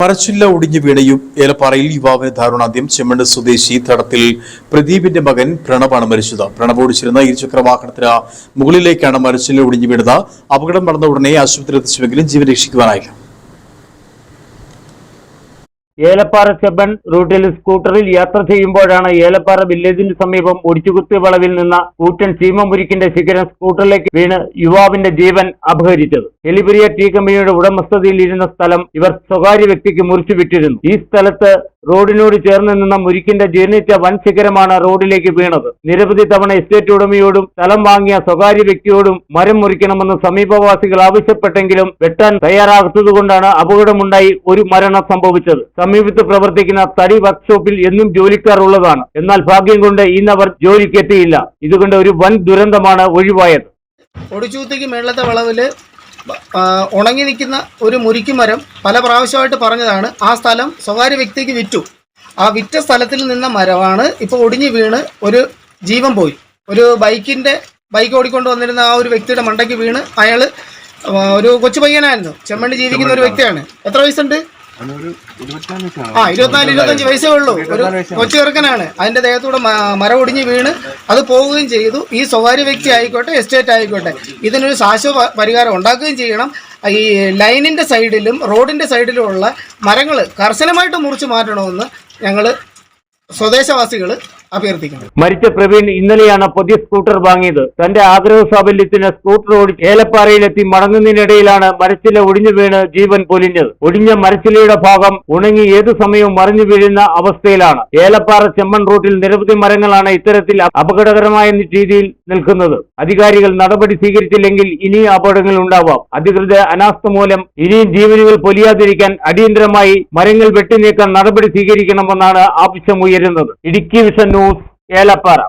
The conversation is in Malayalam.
മരച്ചില്ല ഒടിഞ്ഞു വീണയും ഏലപ്പാറയിൽ യുവാവിന് ദാരുണാന്ത്യം. ചെമ്മണ്ണ് സ്വദേശി തടത്തിൽ പ്രദീപിന്റെ മകൻ പ്രണവാണ് മരിച്ചത്. പ്രണവ് ഓടിച്ചിരുന്ന ഇരുചക്ര വാഹനത്തിന് മുകളിലേക്കാണ് മരച്ചില്ല ഒടിഞ്ഞു വീണത്. അപകടം നടന്ന ഉടനെ ആശുപത്രിയിൽ എത്തിച്ചുവെങ്കിലും ജീവൻ രക്ഷിക്കുവാനായില്ല. ഏലപ്പാറ ചെമ്മൺ റൂട്ടിൽ സ്കൂട്ടറിൽ യാത്ര ചെയ്യുമ്പോഴാണ് ഏലപ്പാറ വില്ലേജിന് സമീപം ഒടിച്ചുകുത്തിയ വളവിൽ നിന്ന കൂറ്റൻ ചീമമുരിക്കിന്റെ ശിഖരം സ്കൂട്ടറിലേക്ക് വീണ് യുവാവിന്റെ ജീവൻ അപഹരിച്ചത്. എലിപെരിയ ടീ കമ്പനിയുടെ ഉടമസ്ഥതയിൽ ഇരുന്ന സ്ഥലം ഇവർ സ്വകാര്യ വ്യക്തിക്ക് മുറിച്ചു വിറ്റിരുന്നു. ഈ സ്ഥലത്ത് റോഡിനോട് ചേർന്ന് നിന്ന മുരിക്കിന്റെ ജീർണിച്ച വൻ ശിഖരമാണ് റോഡിലേക്ക് വീണത്. നിരവധി തവണ എസ്റ്റേറ്റ് ഉടമയോടും സ്ഥലം വാങ്ങിയ സ്വകാര്യ വ്യക്തിയോടും മരം മുറിക്കണമെന്ന് സമീപവാസികൾ ആവശ്യപ്പെട്ടെങ്കിലും വെട്ടാൻ തയ്യാറാകാത്തതുകൊണ്ടാണ് അപകടമുണ്ടായി ഒരു മരണം സംഭവിച്ചത്. സമീപത്ത് പ്രവർത്തിക്കുന്ന തടി വർക്ക്ഷോപ്പിൽ എന്നും ജോലിക്കാർ ഉള്ളതാണ്. എന്നാൽ ഭാഗ്യം കൊണ്ട് ഇന്നവർ ജോലിക്കെത്തിയില്ല. ഇതുകൊണ്ട് ഒരു വൻ ദുരന്തമാണ് ഒഴിവായത്. ഒടിച്ചൂത്തിക്ക് മേളത്തെ വളവില് ഉണങ്ങി നിൽക്കുന്ന ഒരു മുരിക്കുമരം പല പ്രാവശ്യമായിട്ട് പറഞ്ഞതാണ്. ആ സ്ഥലം സ്വകാര്യ വ്യക്തിക്ക് വിറ്റു. ആ വിറ്റ സ്ഥലത്തിൽ നിന്ന മരമാണ് ഇപ്പോൾ ഒടിഞ്ഞു വീണ് ഒരു ജീവൻ പോയി. ഒരു ബൈക്ക് ഓടിക്കൊണ്ട് വന്നിരുന്ന ആ ഒരു വ്യക്തിയുടെ മണ്ടയ്ക്ക് വീണ് അയാൾ ഒരു കൊച്ചു പയ്യനായിരുന്നു. ചെമ്മണ്ണി ജീവിക്കുന്ന ഒരു വ്യക്തിയാണ്. എത്ര വയസ്സുണ്ട്? 24-25 വയസ്സേ ഉള്ളൂ. ഒരു കൊച്ചു ചെറുക്കനാണ്. അതിന്റെ ദേഹത്തൂടെ മരം ഒടിഞ്ഞ് വീണ് അത് പോവുകയും ചെയ്തു. ഈ സ്വകാര്യ വ്യക്തി ആയിക്കോട്ടെ, എസ്റ്റേറ്റ് ആയിക്കോട്ടെ, ഇതിനൊരു ശാശ്വത പരിഹാരം ഉണ്ടാക്കുകയും ചെയ്യണം. ഈ ലൈനിന്റെ സൈഡിലും റോഡിന്റെ സൈഡിലുമുള്ള മരങ്ങൾ കർശനമായിട്ട് മുറിച്ച് മാറ്റണമെന്ന് ഞങ്ങൾ സ്വദേശവാസികൾ അഭ്യർത്ഥിക്കുന്നു. മരിച്ച പ്രവീൺ ഇന്നലെയാണ് പുതിയ സ്കൂട്ടർ വാങ്ങിയത്. തന്റെ ആഗ്രഹ സാഫല്യത്തിന് സ്കൂട്ടർ ഓടി ഏലപ്പാറയിലെത്തി മടങ്ങുന്നതിനിടയിലാണ് മരച്ചില ഒടിഞ്ഞു വീണ് ജീവൻ പൊലിഞ്ഞത്. ഒടിഞ്ഞ മരച്ചിലയുടെ ഭാഗം ഉണങ്ങി ഏതു സമയവും മറിഞ്ഞു വീഴുന്ന അവസ്ഥയിലാണ്. ഏലപ്പാറ ചെമ്മൺ റൂട്ടിൽ നിരവധി മരങ്ങളാണ് ഇത്തരത്തിൽ അപകടകരമായ രീതിയിൽ നിൽക്കുന്നത്. അധികാരികൾ നടപടി സ്വീകരിച്ചില്ലെങ്കിൽ ഇനിയും അപകടങ്ങൾ ഉണ്ടാവാം. അധികൃതർ അനാസ്ഥ മൂലം ഇനിയും ജീവനുകൾ പൊലിയാതിരിക്കാൻ അടിയന്തരമായി മരങ്ങൾ വെട്ടിനീക്കാൻ നടപടി സ്വീകരിക്കണമെന്നാണ് ആവശ്യമുയരുന്നത്. Idukki vision news, Elappara.